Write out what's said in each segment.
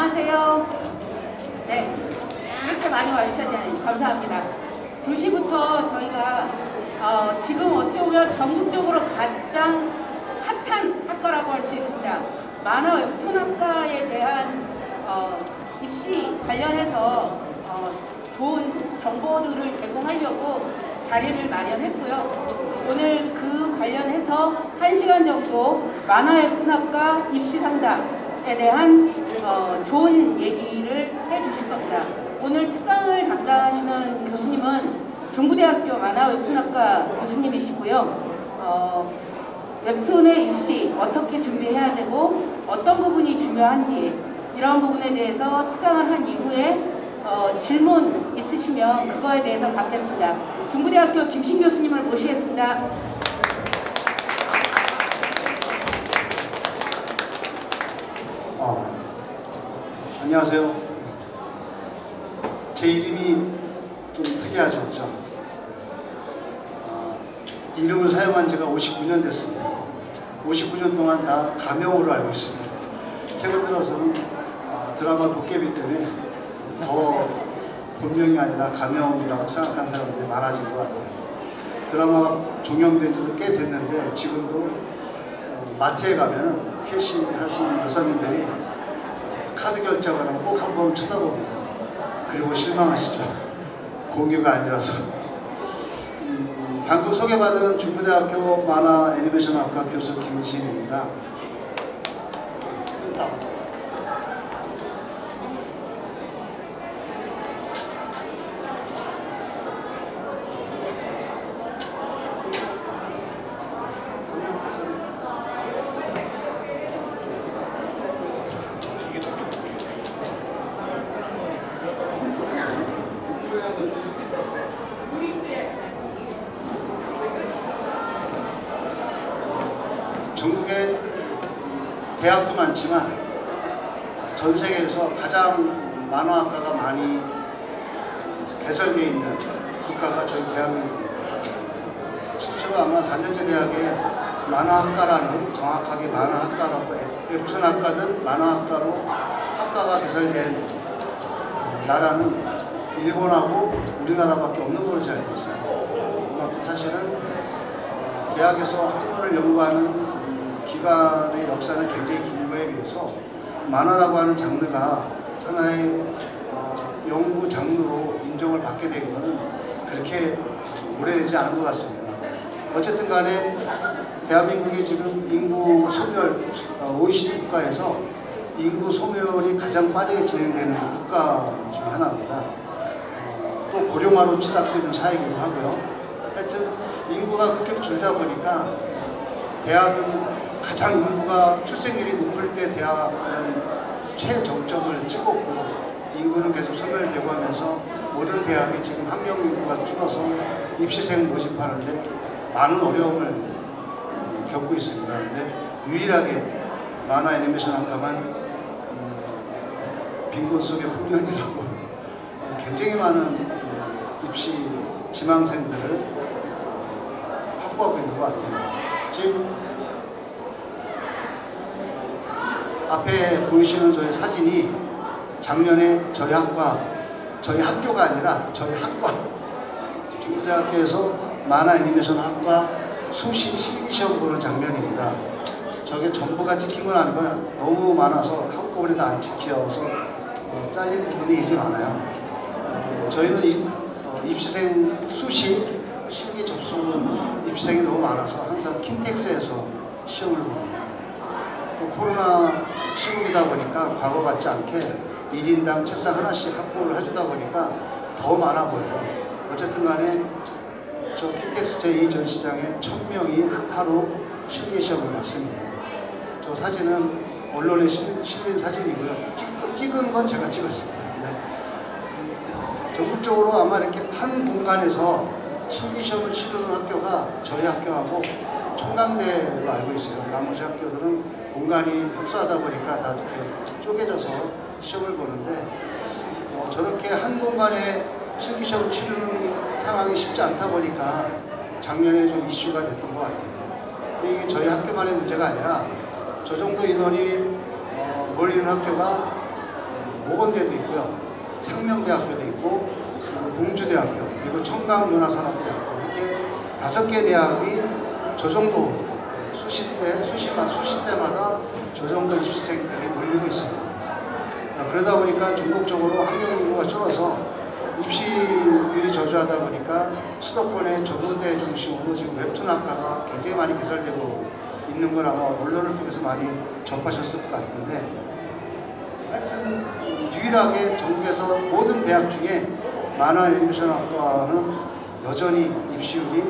안녕하세요. 네, 이렇게 많이 와주셨네요. 감사합니다. 2시부터 저희가 지금 어떻게 보면 전국적으로 가장 핫한 학과라고 할 수 있습니다. 만화 웹툰 학과에 대한 입시 관련해서 좋은 정보들을 제공하려고 자리를 마련했고요. 오늘 그 관련해서 1시간 정도 만화 웹툰 학과 입시 상담에 대한 좋은 얘기를 해주실 겁니다. 오늘 특강을 담당하시는 교수님은 중부대학교 만화 웹툰학과 교수님이시고요. 웹툰의 입시 어떻게 준비해야 되고 어떤 부분이 중요한지 이런 부분에 대해서 특강을 한 이후에 질문 있으시면 그거에 대해서 받겠습니다. 중부대학교 김신 교수님을 모시겠습니다. 안녕하세요. 제 이름이 좀 특이하죠, 그렇죠? 이름을 사용한 지가 59년 됐습니다. 59년 동안 다 가명으로 알고 있습니다. 최근 들어서는 드라마 도깨비 때문에 더 본명이 아니라 가명이라고 생각하는 사람들이 많아진 것 같아요. 드라마 종영된 지도 꽤 됐는데 지금도 마트에 가면 캐시 하시는 여사님들이 카드 결제를 하면 꼭 한 번 쳐다봅니다. 그리고 실망하시죠. 공유가 아니라서. 방금 소개받은 중부대학교 만화 애니메이션학과 교수 김신입니다. 전국에 대학도 많지만 전 세계에서 가장 만화학과가 많이 개설되어 있는 국가가 저희 대한민국입니다. 실제로 아마 4년제 대학에 만화학과라는 정확하게 만화학과라고 웹툰학과든 만화학과로 학과가 개설된 나라는 일본하고 우리나라밖에 없는 걸로 알고 있어요. 사실은 대학에서 학문을 연구하는 기간의 역사는 굉장히 긴 거에 비해서 만화라고 하는 장르가 하나의 연구 장르로 인정을 받게 된 것은 그렇게 오래되지 않은 것 같습니다. 어쨌든 간에 대한민국이 지금 인구 소멸, OECD 국가에서 인구 소멸이 가장 빠르게 진행되는 국가 중 하나입니다. 또 고령화로 치닫고 있는 사회이기도 하고요. 하여튼 인구가 급격히 줄다 보니까 대학은 가장 인구가 출생률이 높을 때 대학들은 최정점을 찍었고 인구는 계속 소멸되고 하면서 모든 대학이 지금 학령 인구가 줄어서 입시생 모집하는데 많은 어려움을 겪고 있습니다. 근데 유일하게 만화 애니메이션 학과만 빈곤 속의 풍년이라고 굉장히 많은 입시 지망생들을 확보하고 있는 것 같아요. 지금 앞에 보이시는 저희 사진이 작년에 저희 학교가 아니라 저희 학과 중부대학교에서 만화 애니메이션 학과 수시 실기시험 보는 장면입니다. 저게 전부가 찍힌 건 아니고요. 너무 많아서 한꺼번에 다 안 찍혀서 잘린 부분이 이제 많아요. 저희는 입시생 수시 실기 접수 입시생이 너무 많아서 항상 킨텍스에서 시험을 봅니다. 또 코로나 시국이다 보니까 과거 같지 않게 1인당 책상 하나씩 확보를 해주다 보니까 더 많아 보여요. 어쨌든 간에 저 킨텍스 제2전시장에 1000명이 하루 실기시험을 봤습니다. 저 사진은 언론에 실린 사진이고요. 찍은 건 제가 찍었습니다. 네. 전국적으로 아마 이렇게 한 공간에서 실기시험을 치르는 학교가 저희 학교하고 청강대로 알고 있어요. 나머지 학교들은 공간이 협소하다 보니까 다 이렇게 쪼개져서 시험을 보는데 저렇게 한 공간에 실기시험을 치르는 상황이 쉽지 않다 보니까 작년에 좀 이슈가 됐던 것 같아요. 근데 이게 저희 학교만의 문제가 아니라 저 정도 인원이 몰리는 학교가 모건대도 있고요, 상명대학교도 있고, 그리고 공주대학교, 그리고 청강문화산업대학교, 이렇게 5개 대학이 저 정도 수시때마다 저 정도 입시생들이 몰리고 있습니다. 그러다 보니까 전국적으로 학령 인구가 줄어서 입시율이 저조하다 보니까 수도권의 전문대 중심으로 지금 웹툰학과가 굉장히 많이 개설되고 있는 걸 아마 언론을 통해서 많이 접하셨을 것 같은데, 하여튼 유일하게 전국에서 모든 대학 중에 만화 애니메이션학과는 여전히 입시율이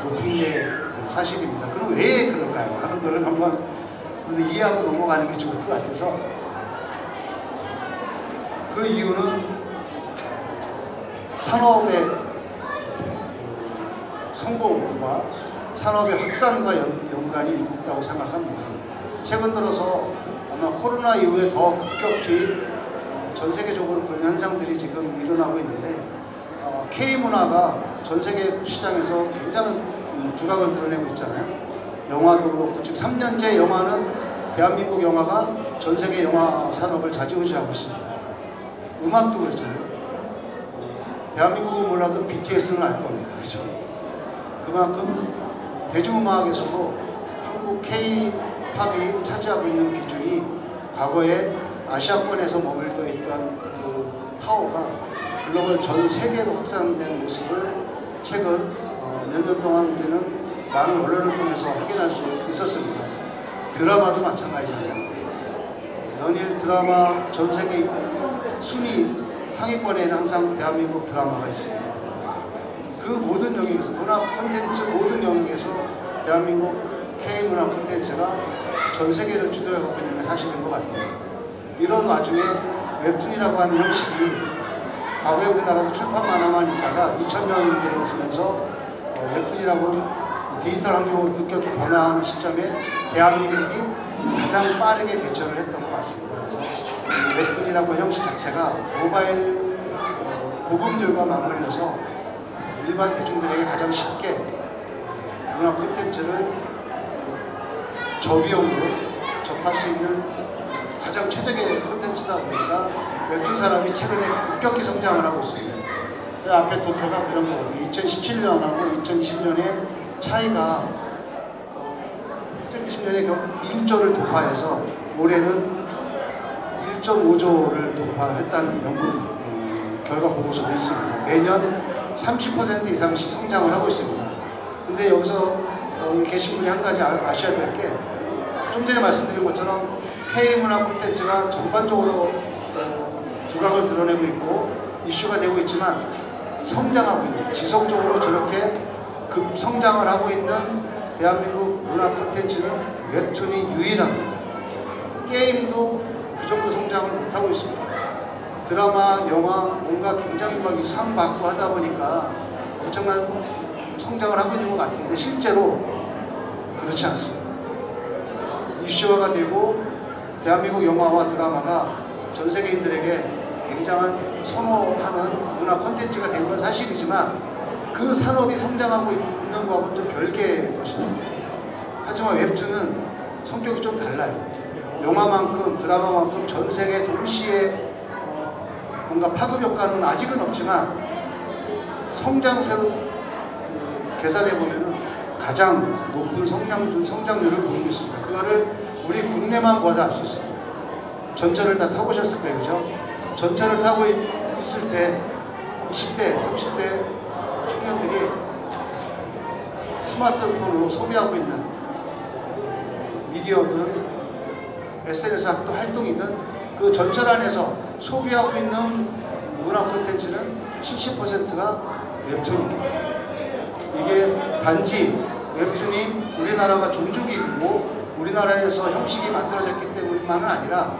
높은 게 사실입니다. 그럼 왜 그럴까요? 하는 거를 한번 이해하고 넘어가는 게 좋을 것 같아서, 그 이유는 산업의 성공과 산업의 확산과 연관이 있다고 생각합니다. 최근 들어서 아마 코로나 이후에 더 급격히 전 세계적으로 그런 현상들이 지금 일어나고 있는데, K문화가 전 세계 시장에서 굉장한 두각을 드러내고 있잖아요. 영화도 그렇고 지금 3년째 영화는 대한민국 영화가 전 세계 영화 산업을 좌지우지하고 있습니다. 음악도 그렇잖아요. 대한민국은 몰라도 BTS는 알 겁니다. 그죠? 그만큼 대중음악에서도 한국 K-팝이 차지하고 있는 비중이 과거에 아시아권에서 머물러 있던 그 파워가 글로벌 전 세계로 확산된 모습을 최근 몇 년 동안 우리는 많은 언론을 통해서 확인할 수 있었습니다. 드라마도 마찬가지잖아요. 연일 드라마 전 세계 순위 상위권에는 항상 대한민국 드라마가 있습니다. 그 모든 영역에서, 문화 콘텐츠 모든 영역에서 대한민국 K문화 콘텐츠가 전 세계를 주도하고 있는 게 사실인 것 같아요. 이런 와중에 웹툰이라고 하는 형식이 과거에 우리나라도 출판 만화만 있다가 2000년 들어서면서 웹툰이라고는 디지털 환경으로 급격히 변화하는 시점에 대한민국이 가장 빠르게 대처를 했던 것 같습니다. 그래서 웹툰이라고 형식 자체가 모바일 보급률과 맞물려서 일반 대중들에게 가장 쉽게 문화 콘텐츠를 저비용으로 접할 수 있는 가장 최적의 콘텐츠다 보니까 웹툰 산업이 최근에 급격히 성장을 하고 있습니다. 그 앞에 도표가 그런 거거든요. 2017년하고 2020년의 차이가 2020년에 1조를 도파해서 올해는 1.5조를 도파했다는 연구 결과 보고서도 있습니다. 매년 30% 이상씩 성장을 하고 있습니다. 근데 여기서 계신 분이 한 가지 아셔야 될 게, 좀 전에 말씀드린 것처럼 K문화 콘텐츠가 전반적으로 두각을 드러내고 있고 이슈가 되고 있지만 성장하고 있는, 지속적으로 저렇게 급성장을 하고 있는 대한민국 문화 콘텐츠는 웹툰이 유일합니다. 게임도 그 정도 성장을 못하고 있습니다. 드라마, 영화 뭔가 굉장히 막 상 받고 하다 보니까 엄청난 성장을 하고 있는 것 같은데 실제로 그렇지 않습니다. 이슈화가 되고 대한민국 영화와 드라마가 전 세계인들에게 굉장한 선호하는 문화 콘텐츠가 된 건 사실이지만 그 산업이 성장하고 있는 거하고는 좀 별개의 것입니다. 하지만 웹툰은 성격이 좀 달라요. 영화만큼 드라마만큼 전 세계 동시에 뭔가 파급 효과는 아직은 없지만 성장세로 계산해보면 가장 높은 성장률을 보이고 있습니다. 그거를 우리 국내만 보아도 알 수 있습니다. 전철을 다 타보셨을 거예요. 그죠? 전철을 타고 있을 때 20대, 30대 청년들이 스마트폰으로 소비하고 있는 미디어든 SNS 활동이든 그 전철 안에서 소비하고 있는 문화 콘텐츠는 70%가 웹툰입니다. 이게 단지 웹툰이 우리나라가 종족이고 우리나라에서 형식이 만들어졌기 때문만은 아니라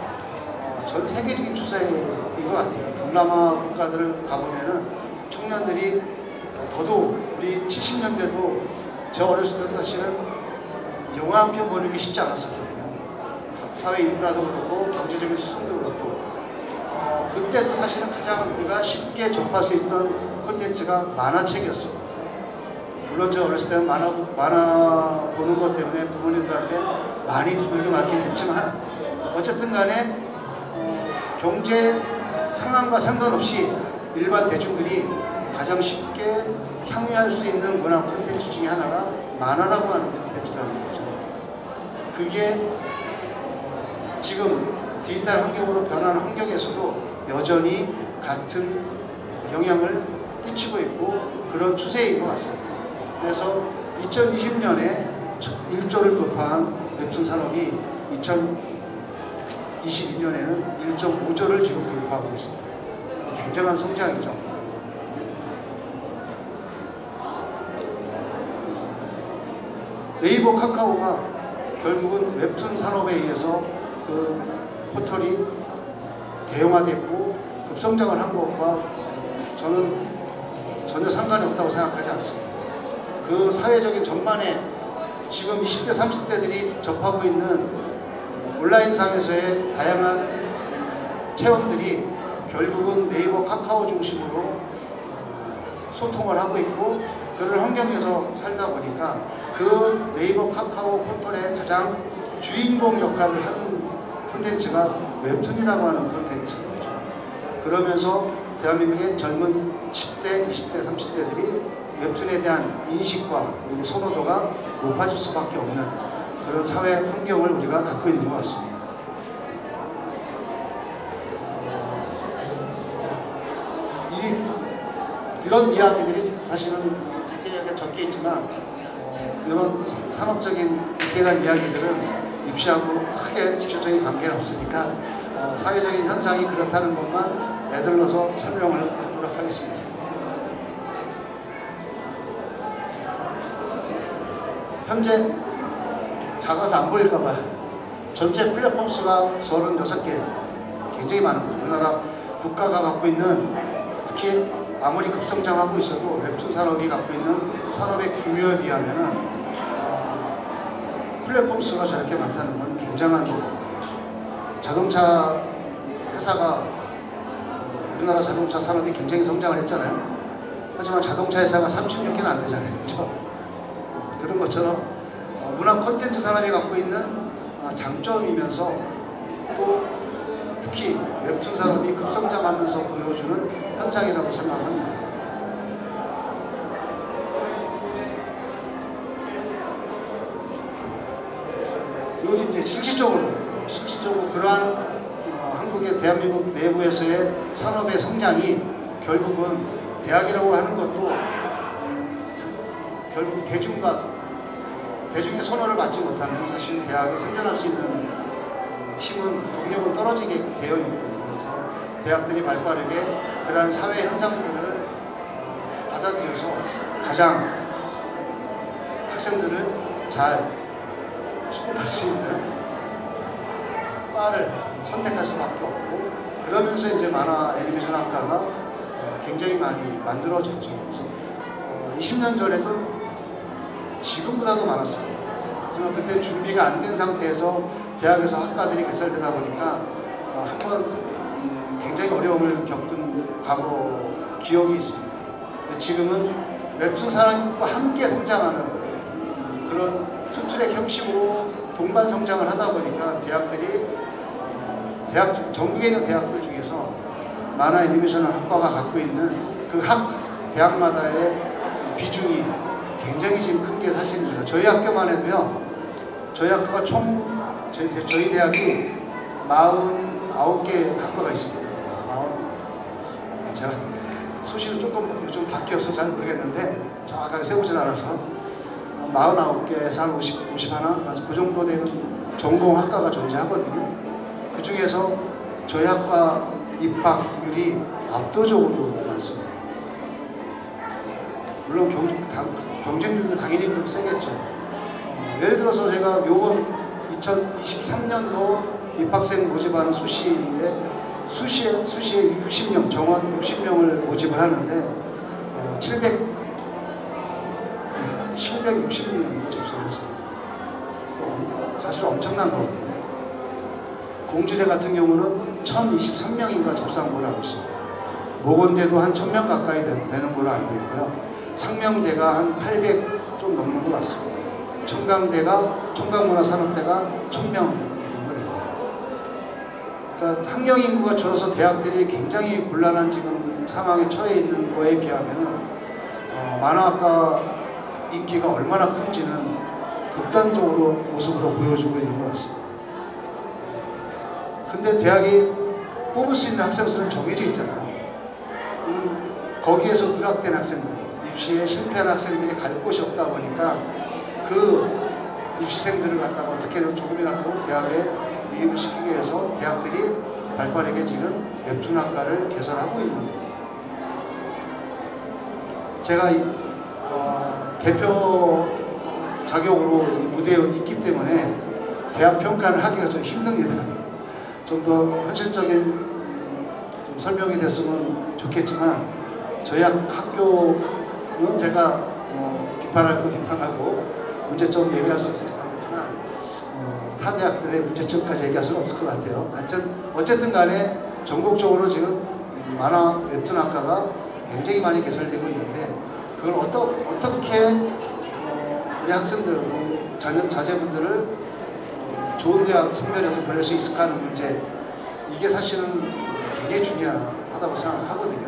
전 세계적인 추세인 것 같아요. 동남아 국가들을 가보면은 청년들이 더더욱 우리 70년대도 제 어렸을 때도 사실은 영화 한 편 보는 게 쉽지 않았었거든요. 사회 인프라도 그렇고 경제적인 수준도 그렇고 그때도 사실은 가장 우리가 쉽게 접할 수 있던 콘텐츠가 만화책이었어요. 물론 저 어렸을 때는 만화 보는 것 때문에 부모님들한테 많이 두들겨 맞긴 했지만 어쨌든 간에 경제 상황과 상관없이 일반 대중들이 가장 쉽게 향유할 수 있는 문화 콘텐츠 중에 하나가 만화라고 하는 콘텐츠라는 거죠. 그게 지금 디지털 환경으로 변하는 환경에서도 여전히 같은 영향을 끼치고 있고 그런 추세인 것 같습니다. 그래서 2020년에 1조를 돌파한 웹툰 산업이 2022년에는 1.5조를 지금 돌파하고 있습니다. 굉장한 성장이죠. 네이버, 카카오가 결국은 웹툰 산업에 의해서 그 포털이 대형화됐고 급성장을 한 것과 저는 전혀 상관이 없다고 생각하지 않습니다. 그 사회적인 전반에 지금 20대, 30대들이 접하고 있는 온라인상에서의 다양한 체험들이 결국은 네이버, 카카오 중심으로 소통을 하고 있고 그런 환경에서 살다 보니까 그 네이버, 카카오 포털의 가장 주인공 역할을 하는 콘텐츠가 웹툰이라고 하는 콘텐츠인 거죠. 그러면서 대한민국의 젊은 10대, 20대, 30대들이 웹툰에 대한 인식과 그리고 선호도가 높아질 수밖에 없는 그런 사회 환경을 우리가 갖고 있는 것 같습니다. 이런 이야기들이 사실은 디테일하게 적혀 있지만 이런 산업적인 디테일한 이야기들은 입시하고 크게 직접적인 관계는 없으니까 사회적인 현상이 그렇다는 것만 애들러서 설명을 하도록 하겠습니다. 현재 작아서 안 보일까봐 전체 플랫폼 수가 36개, 굉장히 많은 거죠. 우리나라 국가가 갖고 있는, 특히 아무리 급성장하고 있어도 웹툰 산업이 갖고 있는 산업의 규모에 비하면은 플랫폼 수가 저렇게 많다는 건 굉장한 거예요. 자동차 회사가, 우리나라 자동차 산업이 굉장히 성장을 했잖아요. 하지만 자동차 회사가 36개는 안 되잖아요. 그렇죠? 그런 것처럼 문화 콘텐츠 산업이 갖고 있는 장점이면서 또 특히 웹툰 산업이 급성장하면서 보여주는 현상이라고 생각합니다. 여기 이제 실질적으로 그러한 한국의 대한민국 내부에서의 산업의 성장이 결국은 대학이라고 하는 것도 결국 대중의 선호를 받지 못하면 사실 대학에 생존할 수 있는 힘은, 동력은 떨어지게 되어 있거든요. 그래서 대학들이 발빠르게 그러한 사회 현상들을 받아들여서 가장 학생들을 잘 수급할 수 있는 과를 선택할 수밖에 없고, 그러면서 이제 만화 애니메이션 학과가 굉장히 많이 만들어졌죠. 그래서 20년 전에도 지금보다도 많았어요. 하지만 그때 준비가 안 된 상태에서 대학에서 학과들이 개설되다 보니까 한번 굉장히 어려움을 겪은 과거 기억이 있습니다. 근데 지금은 웹툰 산업과 함께 성장하는 그런 투트랙 형식으로 동반 성장을 하다 보니까 대학들이 전국에 있는 대학들 중에서 만화 애니메이션 학과가 갖고 있는 그 대학마다의 비중이 굉장히 지금 큰 게 사실입니다. 저희 학교만 해도요, 저희 학교가 저희 대학이 49개 학과가 있습니다. 제가 수시로 좀 바뀌어서 잘 모르겠는데 정확하게 세우진 않아서 49개에서 한 51, 그 정도 되는 전공학과가 존재하거든요. 그 중에서 저희 학과 입학률이 압도적으로 많습니다. 물론 경쟁률도 당연히 좀 세겠죠. 예를 들어서 제가 요번 2023년도 입학생 모집하는 수시에 60명, 정원 60명을 모집을 하는데 760명이 접수했어요. 사실 엄청난 거거든요. 공주대 같은 경우는 1023명인가 접수한 걸로 알고 있습니다. 모건대도 한 1000명 가까이 되는 걸로 알고 있고요. 상명대가 한 800 좀 넘는 것 같습니다. 청강문화산업대가 1000명 정도 됩니다. 그러니까 학령 인구가 줄어서 대학들이 굉장히 곤란한 지금 상황에 처해 있는 거에 비하면은 만화학과 인기가 얼마나 큰지는 극단적으로 모습으로 보여주고 있는 것 같습니다. 근데 대학이 뽑을 수 있는 학생 수는 정해져 있잖아요. 거기에서 누락된 학생들, 입시에 실패한 학생들이 갈 곳이 없다 보니까 그 입시생들을 갖다가 어떻게든 조금이라도 대학에 유입을 시키기 위해서 대학들이 발빠르게 지금 웹툰학과를 개설하고 있는 거예요. 제가 대표 자격으로 무대에 있기 때문에 대학 평가를 하기가 좀 힘듭니다. 좀 더 현실적인 좀 설명이 됐으면 좋겠지만 저희 학교는 제가 비판할 거 비판하고 문제점 얘기할 수 있을지 모르겠지만 타 대학들의 문제점까지 얘기할 수는 없을 것 같아요. 하여튼 어쨌든 간에 전국적으로 지금 만화 웹툰학과가 굉장히 많이 개설되고 있는데 그걸 어떻게 우리 학생들, 우리 자제분들을 좋은 대학 선별해서 보낼 수 있을까 하는 문제, 이게 사실은 굉장히 중요하다고 생각하거든요.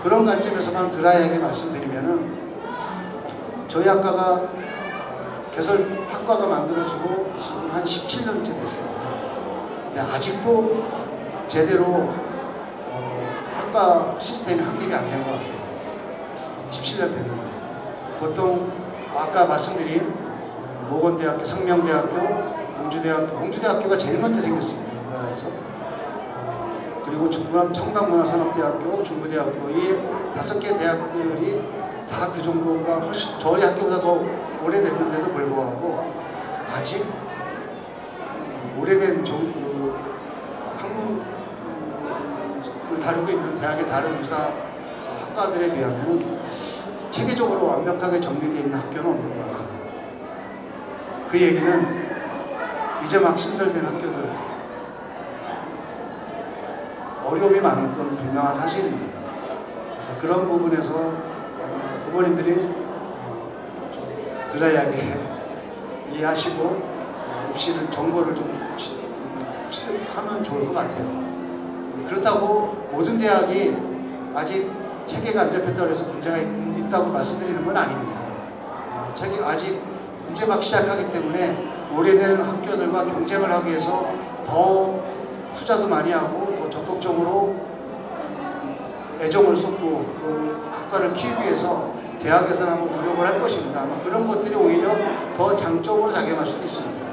그런 관점에서만 드라이하게 말씀드리면은 저희 학과가 학과가 만들어지고 지금 한 17년째 됐습니다. 근데 아직도 제대로 학과 시스템이 확립이 안 된 것 같아요. 17년 됐는데 보통 아까 말씀드린 모건대학교, 상명대학교, 공주대학교가 제일 먼저 생겼습니다. 우리나라에서. 그리고 청강문화산업대학교, 중부대학교 이 5개 대학들이 다 그 정도가 훨씬 저희 학교보다 더 오래됐는데도 불구하고 아직 오래된 학문을 다루고 있는 대학의 다른 유사 학과들에 비하면 체계적으로 완벽하게 정리되어 있는 학교는 없는 것 같아요. 그 얘기는 이제 막 신설된 학교들 어려움이 많은 건 분명한 사실입니다. 그래서 그런 부분에서 부모님들이 좀 드라이하게 이해하시고 입시를 정보를 좀 취득하면 좋을 것 같아요. 그렇다고 모든 대학이 아직 체계가 안 잡혔다고 해서 문제가 있다고 말씀드리는 건 아닙니다. 아직 이제 막 시작하기 때문에 오래된 학교들과 경쟁을 하기 위해서 더 투자도 많이 하고 더 적극적으로 애정을 쏟고 그 학과를 키우기 위해서 대학에서는 한번 노력을 할 것입니다. 아마 그런 것들이 오히려 더 장점으로 작용할 수도 있습니다.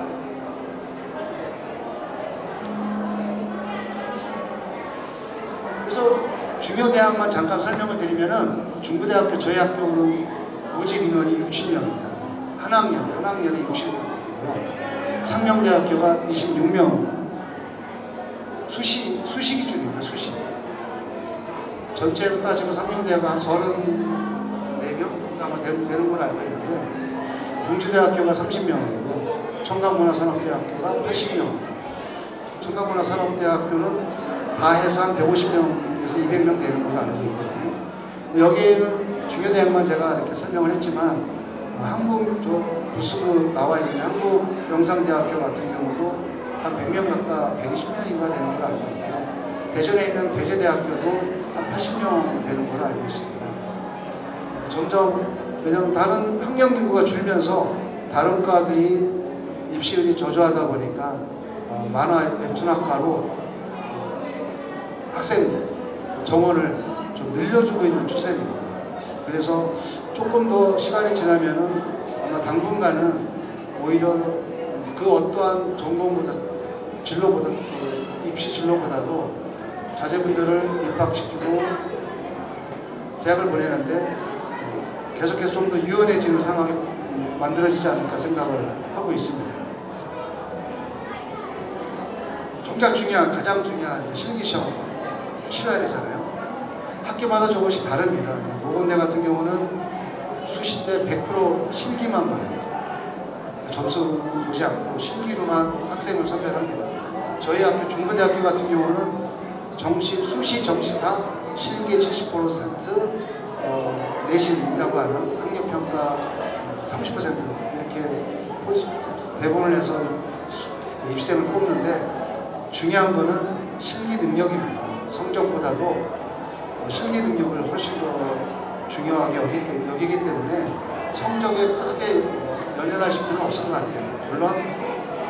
그래서 중요 대학만 잠깐 설명을 드리면은 중부대학교 저희 학교는 모집 인원이 60명입니다. 한 학년에 60명이고요. 상명대학교가 26명. 수시 기준입니다. 수시. 전체로 따지면 상명대학가 한 34명 아마 되는 걸 알고 있는데 공주대학교가 30명이고 청강문화산업대학교가 80명. 청강문화산업대학교는 다 해서 한 150명에서 200명 되는 걸 알고 있거든요. 여기에는 중요대학만 제가 이렇게 설명을 했지만 한국 부수로 나와 있는 한국영상대학교 같은 경우도 한 100명 가까 120명인가 되는 걸 알고 있고요. 대전에 있는 배재대학교도 한 80명 되는 걸 알고 있습니다. 점점 왜냐하면 다른 학령 인구가 줄면서 다른 과들이 입시율이 저조하다 보니까 만화 웹툰학과로 학생 정원을 좀 늘려주고 있는 추세입니다. 그래서 조금 더 시간이 지나면은 아마 당분간은 오히려 그 어떠한 전공보다 진로보다 입시 진로보다도 자제분들을 입학시키고 대학을 보내는데 계속해서 좀 더 유연해지는 상황이 만들어지지 않을까 생각을 하고 있습니다. 정작 가장 중요한 실기시험 치러야 되잖아요. 학교마다 조금씩 다릅니다. 모건대 같은 경우는 수시 때 100% 실기만 봐요. 점수는 보지 않고 실기로만 학생을 선별합니다. 저희 학교 중부대학교 같은 경우는 수시, 정시 다 실기 70%, 내신이라고 하는 학력평가 30% 이렇게 배분을 해서 입시생을 뽑는데 중요한 거는 실기 능력입니다. 성적보다도 실기 능력을 훨씬 더 중요하게 여기기 때문에 성적에 크게 연연하실 필요는 없을 것 같아요. 물론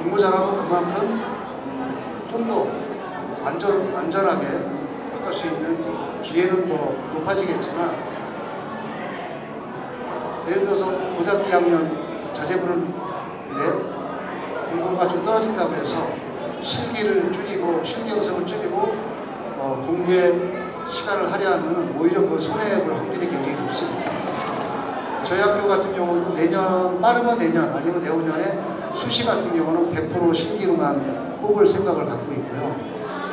공부 잘하면 그만큼 좀 더 안전하게 할 수 있는 기회는 더 높아지겠지만, 예를 들어서 고등학교 2학년 자제분인데 공부가 좀 떨어진다고 해서 실기를 줄이고 실기 연습을 줄이고 공부에 시간을 할애하면 오히려 그 손해볼 확률이 굉장히 높습니다. 저희 학교 같은 경우는 내년, 빠르면 내년 아니면 내후년에 수시 같은 경우는 100% 실기로만 뽑을 생각을 갖고 있고요.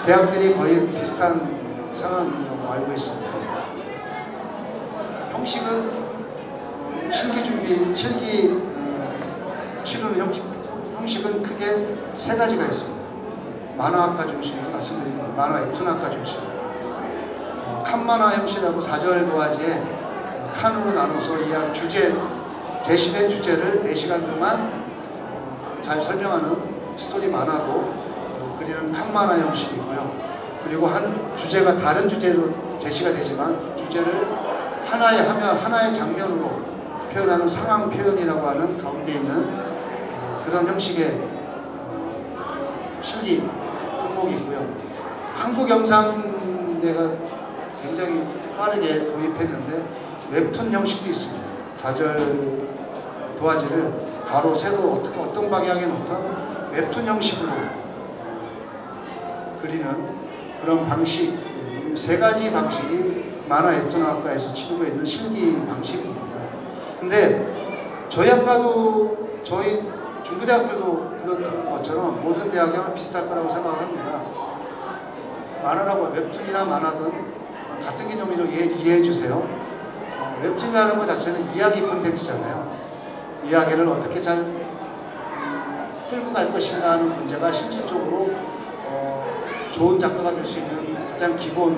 대학들이 거의 비슷한 상황으로 알고 있습니다. 형식은 실기 치르는 형식은 크게 세 가지가 있습니다. 만화학과 중심으로 말씀드립니다. 만화 웹툰학과 중심으로. 칸만화 형식이라고 4절 도화지에 칸으로 나눠서 이해한 제시된 주제를 4시간 동안 잘 설명하는 스토리 만화로 그리는 칸만화 형식이고요. 그리고 한 주제가 다른 주제로 제시가 되지만 주제를 하나의 장면으로 표현하는 상황 표현이라고 하는 가운데 있는 그런 형식의 실기 항목이고요. 한국 영상대가 굉장히 빠르게 도입했는데 웹툰 형식도 있습니다. 4절 도화지를 가로, 세로 어떤 방향에 놓던 웹툰 형식으로 그리는 그런 방식, 세 가지 방식이 만화 웹툰학과에서 치르고 있는 실기 방식입니다. 근데 저희 학과도, 저희 중부대학교도 그런 것처럼 모든 대학이 아마 비슷할 거라고 생각을 합니다. 만화라고 웹툰이나 만화든 같은 개념으로 이해해 주세요. 웹툰이라는 것 자체는 이야기 콘텐츠잖아요. 이야기를 어떻게 잘 끌고 갈 것인가 하는 문제가 실질적으로 좋은 작가가 될 수 있는 가장 기본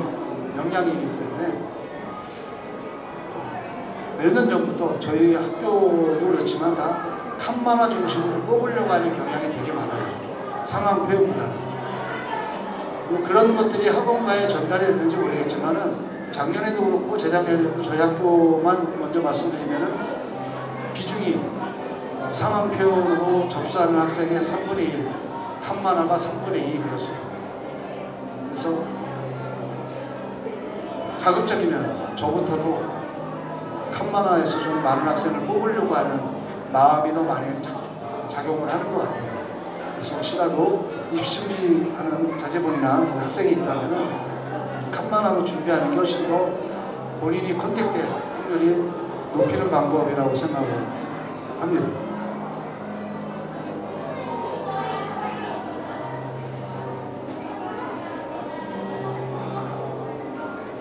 역량이기 때문에 몇 년 전부터 저희 학교도 그렇지만 다 칸만화 중심으로 뽑으려고 하는 경향이 되게 많아요. 상황 표현보다는. 그런 것들이 학원가에 전달이 됐는지 모르겠지만은 작년에도 그렇고 재작년에도 그렇고 저희 학교만 먼저 말씀드리면은 비중이 상황 표현으로 접수하는 학생의 3분의 1, 칸만화가 3분의 2 그렇습니다. 그래서 가급적이면 저부터도 칸만화에서 좀 많은 학생을 뽑으려고 하는 마음이 더 많이 작용을 하는 것 같아요. 그래서 혹시라도 입시 준비하는 자제분이나 학생이 있다면은 칸만화로 준비하는 게 훨씬 더 본인이 컨택될 확률이 높이는 방법이라고 생각을 합니다.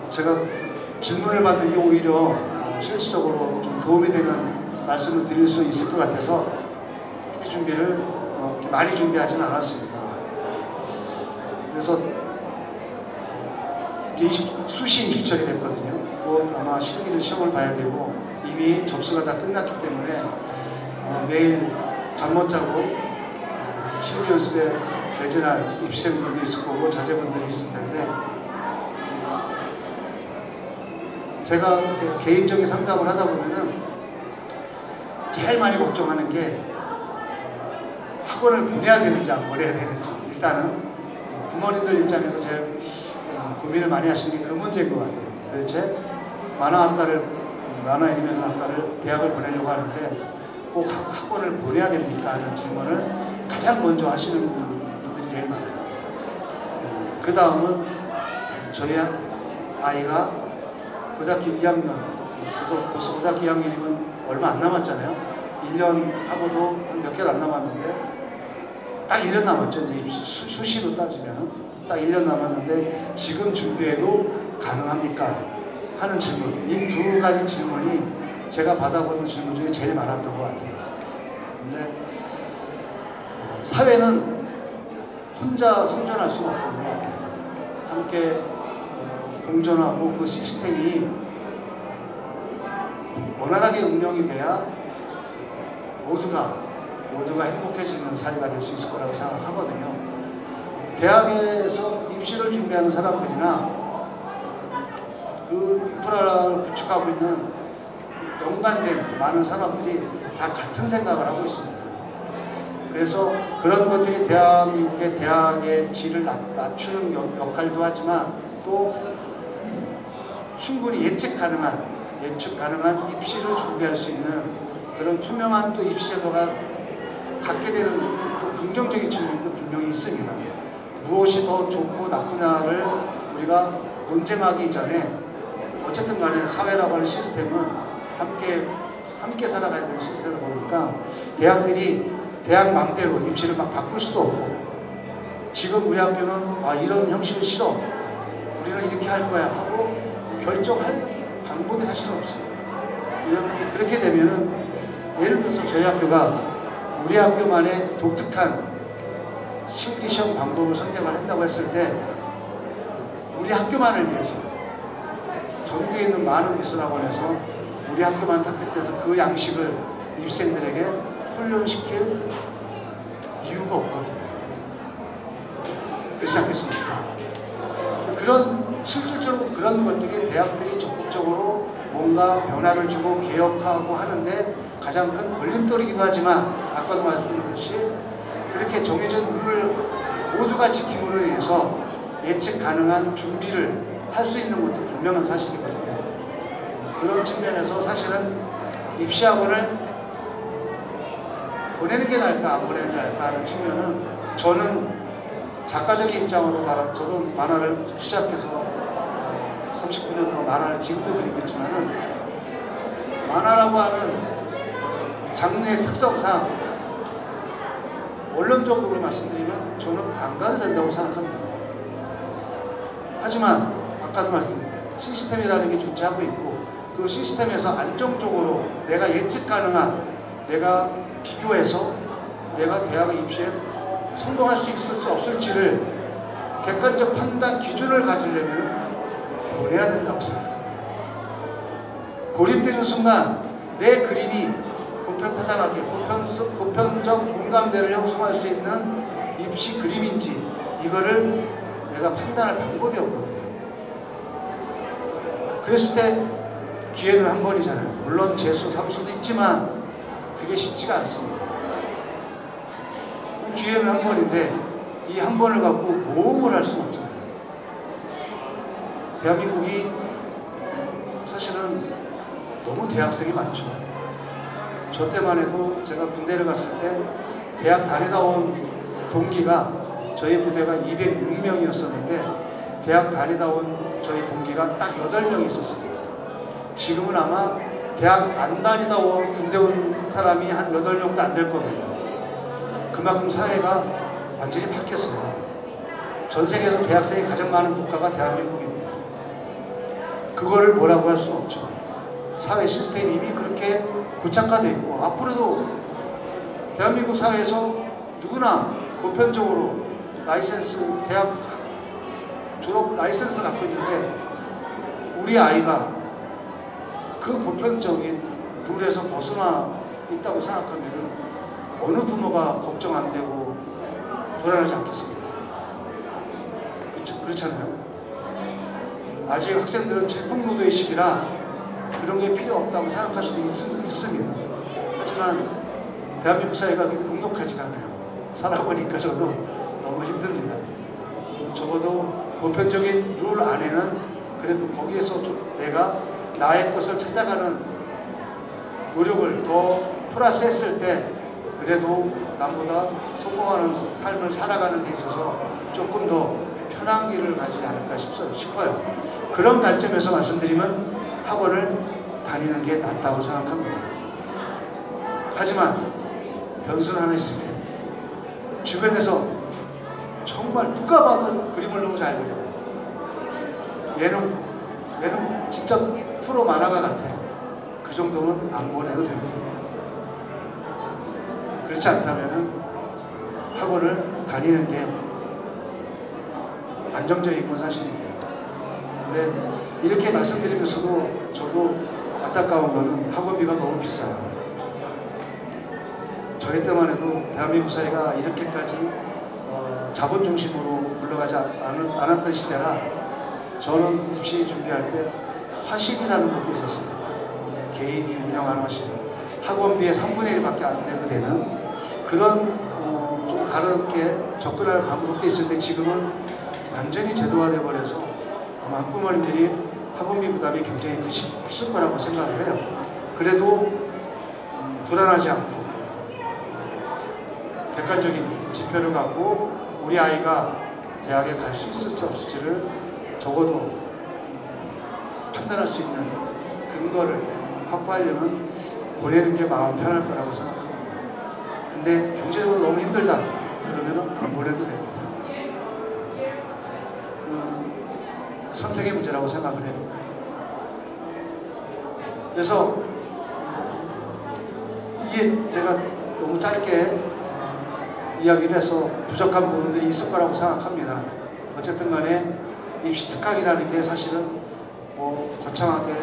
제가 질문을 받는 게 오히려 실질적으로 좀 도움이 되는 말씀을 드릴 수 있을 것 같아서 필기 준비를 많이 준비하지는 않았습니다. 그래서 수시 입철이 됐거든요. 곧 아마 실기를 시험을 봐야 되고 이미 접수가 다 끝났기 때문에 매일 잠 못 자고 실기 연습에 매진할 입시생들도 있을 거고 자제분들이 있을 텐데 제가 개인적인 상담을 하다 보면은 제일 많이 걱정하는 게 학원을 보내야 되는지 안 보내야 되는지. 일단은 부모님들 입장에서 제일 고민을 많이 하시는 게 그 문제인 것 같아요. 도대체 만화 애니메이션 학과를 대학을 보내려고 하는데 꼭 학원을 보내야 됩니까? 하는 질문을 가장 먼저 하시는 분들이 제일 많아요. 그 다음은 저희 아이가 고등학교 2학년, 벌써 고등학교 2학년이면 얼마 안 남았잖아요. 1년 하고도 한 몇 개월 안 남았는데 딱 1년 남았죠. 이제 수시로 따지면 딱 1년 남았는데 지금 준비해도 가능합니까? 하는 질문. 이 두 가지 질문이 제가 받아보는 질문 중에 제일 많았던 것 같아요. 근데 사회는 혼자 성장할 수가 없는 것 같아요. 함께 공존하고 그 시스템이 원활하게 운영이 돼야 모두가 행복해지는 사회가 될 수 있을 거라고 생각하거든요. 대학에서 입시를 준비하는 사람들이나 그 인프라를 구축하고 있는 연관된 많은 사람들이 다 같은 생각을 하고 있습니다. 그래서 그런 것들이 대한민국의 대학의 질을 낮추는 역할도 하지만 또 충분히 예측 가능한 입시를 준비할 수 있는 그런 투명한 또 입시 제도가 갖게 되는 또 긍정적인 측면도 분명히 있습니다. 무엇이 더 좋고 나쁘냐를 우리가 논쟁하기 이전에 어쨌든 간에 사회라고 하는 시스템은 함께 살아가야 되는 시스템이다 보니까 대학들이 대학 맘대로 입시를 막 바꿀 수도 없고, 지금 우리 학교는 이런 형식은 싫어, 우리는 이렇게 할 거야 하고 결정할 방법이 사실은 없습니다. 왜냐하면 그렇게 되면은 예를 들어서 저희 학교가 우리 학교만의 독특한 실기시험 방법을 선택을 한다고 했을 때 우리 학교만을 위해서 전국에 있는 많은 미술학원에서 우리 학교만 타겟해서 그 양식을 입생들에게 훈련시킬 이유가 없거든요. 그렇지 않겠습니까? 실질적으로 그런 것들이 대학들이 적극적으로 뭔가 변화를 주고 개혁하고 하는데 가장 큰 걸림돌이기도 하지만, 아까도 말씀드렸듯이 그렇게 정해진 룰을 모두가 지킴으로 인해서 예측 가능한 준비를 할 수 있는 것도 분명한 사실이거든요. 그런 측면에서 사실은 입시학원을 보내는 게 나을까 안 보내는 게 나을까 하는 측면은, 저는 작가적인 입장으로 저도 만화를 시작해서 39년 동안 만화를 지금도 그리고 있지만은, 만화라고 하는 장르의 특성상 원론적으로 말씀드리면 저는 안 가도 된다고 생각합니다. 하지만 아까도 말씀드린 시스템이라는 게 존재하고 있고, 그 시스템에서 안정적으로 내가 예측 가능한, 내가 비교해서 내가 대학 입시에 성공할 수 있을지 없을지를 객관적 판단 기준을 가지려면 보내야 된다고 생각합니다. 고립되는 순간 내 그림이 보편타당하게 보편적 공감대를 형성할 수 있는 입시 그림인지 이거를 내가 판단할 방법이 없거든요. 그랬을 때 기회는 한 번이잖아요. 물론 재수, 삼수도 있지만 그게 쉽지가 않습니다. 기회는 한 번인데 이 한 번을 갖고 모험을 할 수는 없잖아요. 대한민국이 사실은 너무 대학생이 많죠. 저 때만 해도 제가 군대를 갔을 때 대학 다니다 온 동기가, 저희 부대가 206명이었었는데 대학 다니다 온 저희 동기가 딱 8명이 있었습니다. 지금은 아마 대학 안 다니다 온 군대 온 사람이 한 8명도 안 될 겁니다. 그만큼 사회가 완전히 바뀌었어요. 전 세계에서 대학생이 가장 많은 국가가 대한민국입니다. 그거를 뭐라고 할 수는 없죠. 사회 시스템이 이미 그렇게 고착화되어 있고, 앞으로도 대한민국 사회에서 누구나 보편적으로 대학 졸업 라이센스를 갖고 있는데, 우리 아이가 그 보편적인 룰에서 벗어나 있다고 생각하면 어느 부모가 걱정 안 되고 불안하지 않겠습니까? 그렇잖아요. 아직 학생들은 질풍노도의 시기라 그런 게 필요 없다고 생각할 수도 있습니다. 하지만 대한민국 사회가 그렇게 녹록하지가 않아요. 살아보니까 저도 너무 힘듭니다. 적어도 보편적인 룰 안에는 그래도 거기에서 내가 나의 것을 찾아가는 노력을 더 플러스 했을 때 그래도 남보다 성공하는 삶을 살아가는 데 있어서 조금 더 편한 길을 가지 않을까 싶어요. 그런 관점에서 말씀드리면 학원을 다니는 게 낫다고 생각합니다. 하지만 변수는 하나 있습니다. 주변에서 정말 누가 봐도 그림을 너무 잘 그려. 얘는 진짜 프로 만화가 같아. 그 정도면 안 보내도 됩니다. 그렇지 않다면 학원을 다니는 게 안정적인 건 사실입니다. 근데 이렇게 말씀드리면서도 저도 안타까운 거는 학원비가 너무 비싸요. 저희 때만 해도 대한민국 사회가 이렇게까지 자본 중심으로 굴러가지 않았던 시대라 저는 입시 준비할 때 화실이라는 것도 있었어요. 개인이 운영하는 화실. 학원비의 3분의 1밖에 안 내도 되는 그런 좀 다르게 접근할 방법도 있었는데 지금은 완전히 제도화되어 버려서 아마 학부모님들이 학원비 부담이 굉장히 크실 거라고 생각을 해요. 그래도 불안하지 않고 객관적인 지표를 갖고 우리 아이가 대학에 갈 수 있을지 없을지를 적어도 판단할 수 있는 근거를 확보하려면 보내는 게 마음 편할 거라고 생각합니다. 근데 경제적으로 너무 힘들다 그러면 안 보내도 됩니다. 선택의 문제라고 생각을 해요. 그래서 이게 제가 너무 짧게 이야기를 해서 부족한 부분들이 있을 거라고 생각합니다. 어쨌든 간에 입시 특강이라는 게 사실은 뭐 거창하게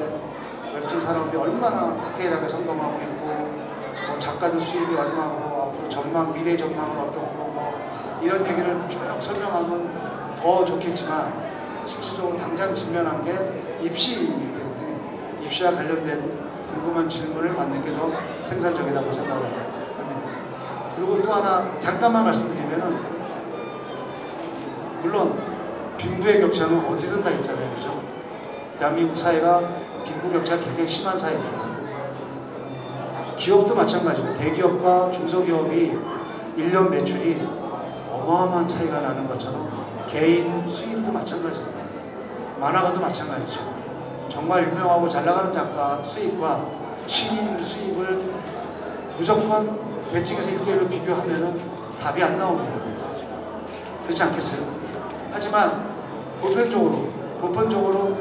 웹툰 산업이 얼마나 디테일하게 성공하고 있고 뭐 작가들 수입이 얼마고 앞으로 전망, 미래 전망은 어떻고 뭐 이런 얘기를 쭉 설명하면 더 좋겠지만 실질적으로 당장 직면한 게 입시이기 때문에 입시와 관련된 궁금한 질문을 받는 게 더 생산적이라고 생각합니다. 그리고 또 하나 잠깐만 말씀드리면은 물론 빈부의 격차는 어디든 다 있잖아요. 그죠? 대한민국 사회가 빈부 격차가 굉장히 심한 사회입니다. 기업도 마찬가지고 대기업과 중소기업이 1년 매출이 어마어마한 차이가 나는 것처럼 개인 수입도 마찬가지입니다. 만화가도 마찬가지죠. 정말 유명하고 잘 나가는 작가 수입과 신인 수입을 무조건 대칭해서 1대1로 비교하면은 답이 안 나옵니다. 그렇지 않겠어요? 하지만 보편적으로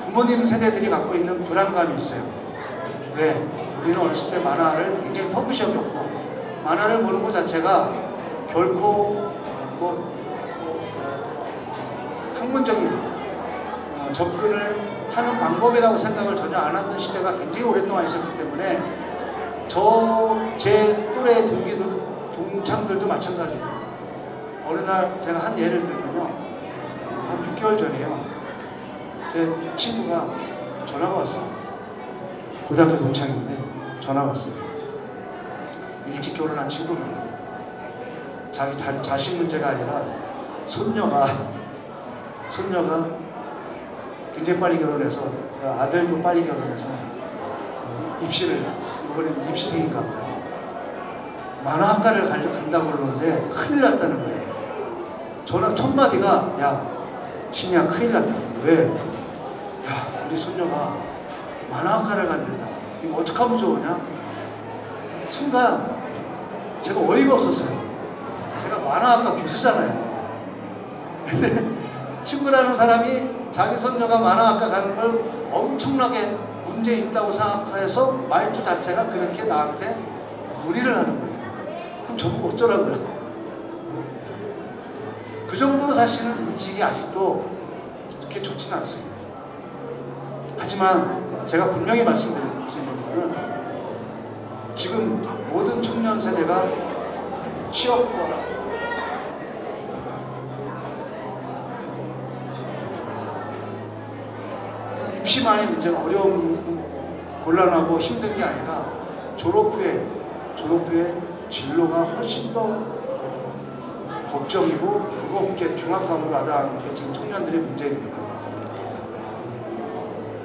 부모님 세대들이 갖고 있는 불안감이 있어요. 왜? 우리는 어렸을 때 만화를 굉장히 터부시 여겼고 만화를 보는 것 자체가 결코 뭐 학문적인 접근을 하는 방법이라고 생각을 전혀 안 하던 시대가 굉장히 오랫동안 있었기 때문에 제 또래 동창들도 마찬가지입니다. 어느 날 제가 한 예를 들면요. 한 6개월 전에요. 제 친구가 전화가 왔어요. 고등학교 동창인데 전화가 왔어요. 일찍 결혼한 친구입니다. 자기 자식 문제가 아니라 손녀가 굉장히 빨리 결혼해서 아들도 빨리 결혼해서 입시를 이번엔 입시생인가 봐요. 만화학과를 간다고 그러는데 큰일 났다는 거예요. 전화 첫 마디가 야 신이야 큰일 났다. 왜? 야 우리 손녀가 만화학과를 간댄다. 이거 어떡하면 좋으냐? 순간 제가 어이가 없었어요. 제가 만화학과 교수잖아요. 근데 친구라는 사람이 자기 손녀가 만화학과 가는 걸 엄청나게 문제 있다고 생각해서 말투 자체가 그렇게 나한테 무리를 하는 거예요. 그럼 저보고 어쩌라고요? 그 정도로 사실은 인식이 아직도 그렇게 좋지는 않습니다. 하지만 제가 분명히 말씀드릴 수 있는 거는 지금 모든 청년 세대가 취업과 입시만의 문제가 곤란하고 힘든 게 아니라 졸업 후에 진로가 훨씬 더 걱정이고 무겁게 중압감을 받아하는 게 지금 청년들의 문제입니다.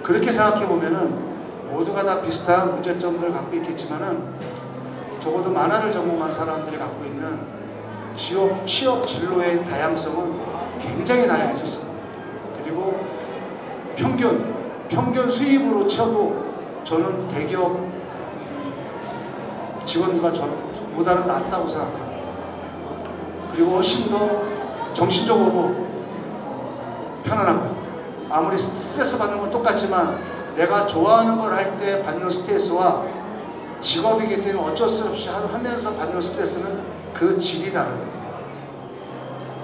그렇게 생각해 보면은 모두가 다 비슷한 문제점들을 갖고 있겠지만은 적어도 만화를 전공한 사람들이 갖고 있는 취업 진로의 다양성은 굉장히 다양해졌습니다. 그리고 평균 수입으로 쳐도 저는 대기업 직원과 저보다는 낫다고 생각합니다. 그리고 훨씬 더 정신적으로 편안하고요. 아무리 스트레스 받는 건 똑같지만 내가 좋아하는 걸 할 때 받는 스트레스와 직업이기 때문에 어쩔 수 없이 하면서 받는 스트레스는 그 질이 다릅니다.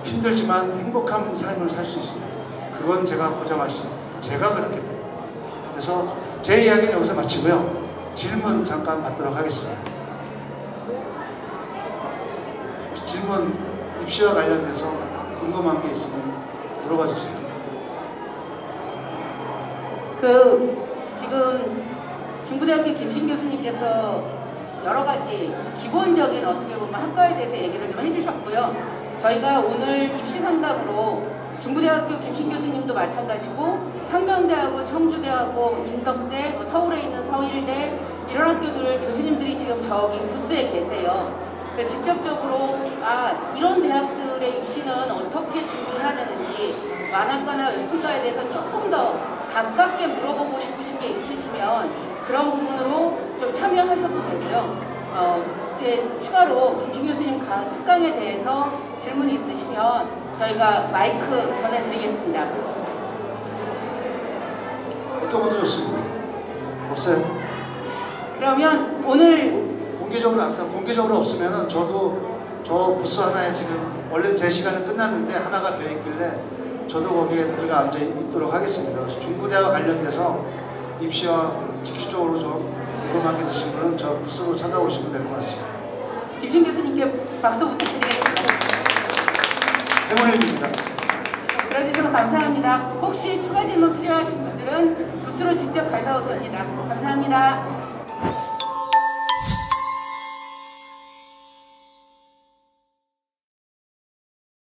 힘들지만 행복한 삶을 살 수 있습니다. 그건 제가 보장할 수 있습니다. 제가 그렇기 때문에. 그래서 제 이야기는 여기서 마치고요. 질문 잠깐 받도록 하겠습니다. 질문 입시와 관련돼서 궁금한 게 있으면 물어봐 주세요. 지금 중부대학교 김신 교수님께서 여러 가지 기본적인 어떻게 보면 학과에 대해서 얘기를 좀 해주셨고요. 저희가 오늘 입시 상담으로 중부대학교 김신 교수님도 마찬가지고 상명대하고 청주대하고 인덕대, 서울에 있는 서일대 이런 학교들 교수님들이 지금 저기 부스에 계세요. 직접적으로 이런 대학들의 입시는 어떻게 준비해야 되는지 만학과나 연특과에 대해서 조금 더 가깝게 물어보고 싶으신 게 있으시면 그런 부분으로 좀 참여하셔도 되고요. 추가로 김신 교수님 특강에 대해서 질문이 있으시면 저희가 마이크 전해드리겠습니다. 어떤 것도 좋습니다. 없어요? 그러면 오늘 공개적으로 없으면은 저도 저 부스 하나에 지금 원래 제 시간은 끝났는데 하나가 비어 있길래 저도 거기에 들어가 앉아 있도록 하겠습니다. 그래서 중부대와 관련돼서 입시와 직접적으로 좀 궁금한 게 있으신 분은 저 부스로 찾아오시면 될 것 같습니다. 김신 교수님께 박수 부탁드리겠습니다. 행운을 빕니다. 들어주셔서 감사합니다. 혹시 추가 질문 필요하신 분들은 부스로 직접 가셔도 됩니다. 감사합니다.